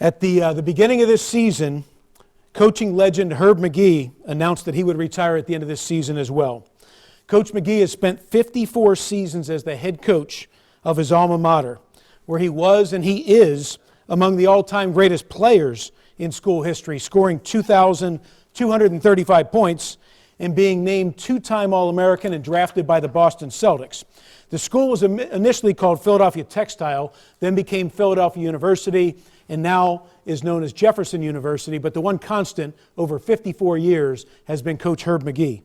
At the beginning of this season, coaching legend Herb Magee announced that he would retire at the end of this season as well. Coach Magee has spent 54 seasons as the head coach of his alma mater, where he was and he is among the all-time greatest players in school history, scoring 2,235 points and being named two-time All-American and drafted by the Boston Celtics. The school was initially called Philadelphia Textile, then became Philadelphia University, and now is known as Jefferson University, but the one constant over 54 years has been Coach Herb Magee.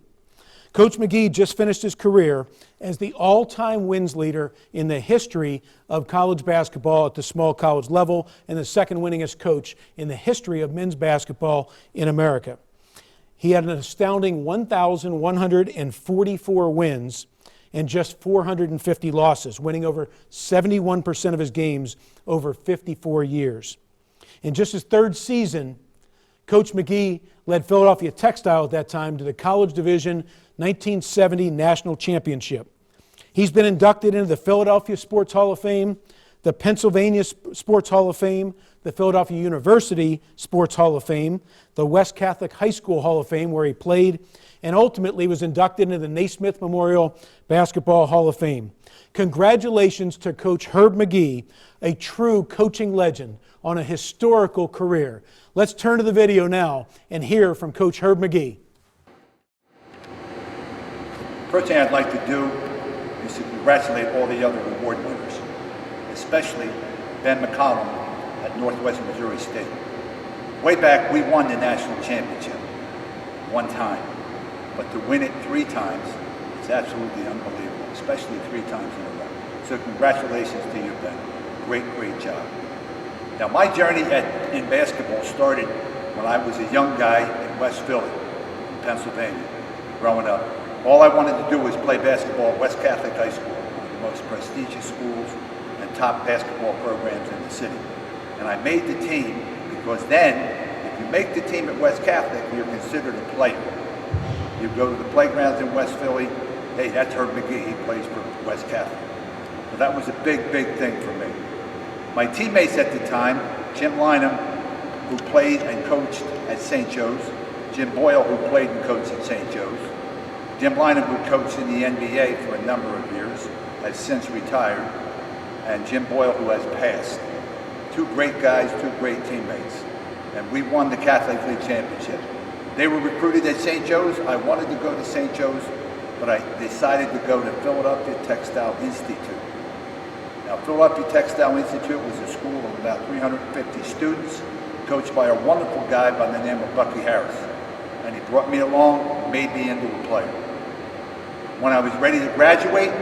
Coach Magee just finished his career as the all-time wins leader in the history of college basketball at the small college level and the second winningest coach in the history of men's basketball in America. He had an astounding 1,144 wins and just 450 losses, winning over 71% of his games over 54 years. In just his third season, Coach Magee led Philadelphia Textile at that time to the College Division 1970 National Championship. He's been inducted into the Philadelphia Sports Hall of Fame, the Pennsylvania Sports Hall of Fame, the Philadelphia University Sports Hall of Fame, the West Catholic High School Hall of Fame, where he played, and ultimately was inducted into the Naismith Memorial Basketball Hall of Fame. Congratulations to Coach Herb Magee, a true coaching legend on a historical career. Let's turn to the video now and hear from Coach Herb Magee. First thing I'd like to do is to congratulate all the other award winners, especially Ben McCollum at Northwest Missouri State. Way back, we won the national championship one time. But to win it 3 times is absolutely unbelievable, especially 3 times in a row. So congratulations to you, Ben. Great, great job. Now, my journey in basketball started when I was a young guy in West Philly, Pennsylvania, growing up. All I wanted to do was play basketball at West Catholic High School, one of the most prestigious schools and top basketball programs in the city. And I made the team because then, if you make the team at West Catholic, you're considered a player. You go to the playgrounds in West Philly, hey, that's Herb Magee, he plays for West Catholic. So that was a big, big thing for me. My teammates at the time, Jim Lynham, who played and coached at St. Joe's, Jim Boyle, who played and coached at St. Joe's, Jim Lynham, who coached in the NBA for a number of years, has since retired, and Jim Boyle, who has passed. 2 great guys, 2 great teammates. And we won the Catholic League Championship. They were recruited at St. Joe's. I wanted to go to St. Joe's, but I decided to go to Philadelphia Textile Institute. Now, Philadelphia Textile Institute was a school of about 350 students, coached by a wonderful guy by the name of Bucky Harris. And he brought me along and made me into a player. When I was ready to graduate,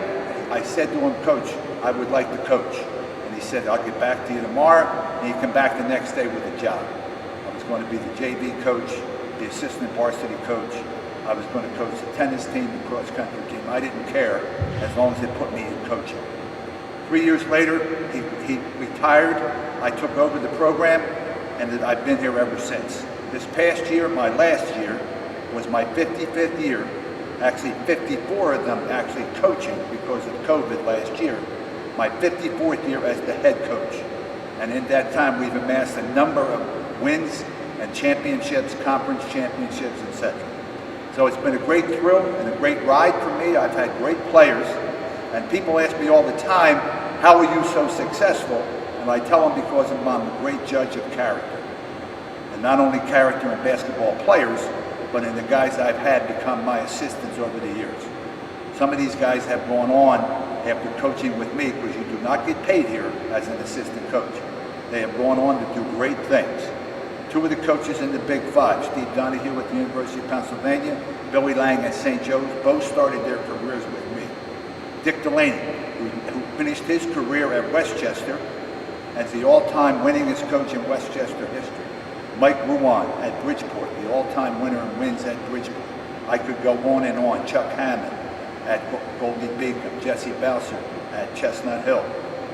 I said to him, Coach, I would like to coach. And he said, I'll get back to you tomorrow, and you come back the next day with a job. I was going to be the JV coach, the assistant varsity coach. I was going to coach the tennis team, the cross country team. I didn't care as long as they put me in coaching. 3 years later, he retired. I took over the program, and I've been here ever since. This past year, my last year, was my 55th year. Actually, 54 of them actually coaching because of COVID last year. My 54th year as the head coach. And in that time, we've amassed a number of wins and championships, conference championships, etc. So it's been a great thrill and a great ride for me. I've had great players, and people ask me all the time, how are you so successful? And I tell them because I'm a great judge of character. And not only character in basketball players, but in the guys I've had become my assistants over the years. Some of these guys have gone on after coaching with me, because you do not get paid here as an assistant coach. They have gone on to do great things. 2 of the coaches in the Big 5, Steve Donahue at the University of Pennsylvania, Billy Lang at St. Joe's, both started their careers with me. Dick Delaney, who finished his career at Westchester as the all-time winningest coach in Westchester history. Mike Ruan at Bridgeport, the all-time winner in wins at Bridgeport. I could go on and on. Chuck Hammond at Goldie Beacom, Jesse Bowser at Chestnut Hill,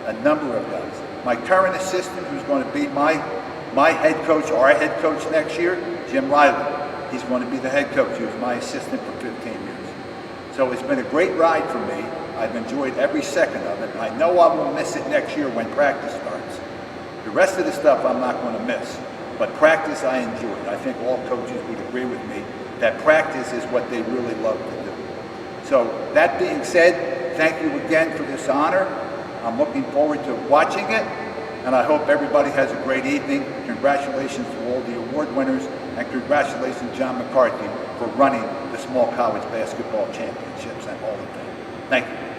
a number of guys. My current assistant, who's going to be my head coach, or our head coach next year, Jim Riley. He's going to be the head coach. He was my assistant for 15 years. So it's been a great ride for me. I've enjoyed every second of it. I know I will miss it next year when practice starts. The rest of the stuff I'm not going to miss. But practice I enjoyed. I think all coaches would agree with me that practice is what they really love to do. So that being said, thank you again for this honor. I'm looking forward to watching it, and I hope everybody has a great evening. Congratulations to all the award winners, and congratulations, John McCarthy, for running the Small College Basketball Championships and Hall of Fame. Thank you.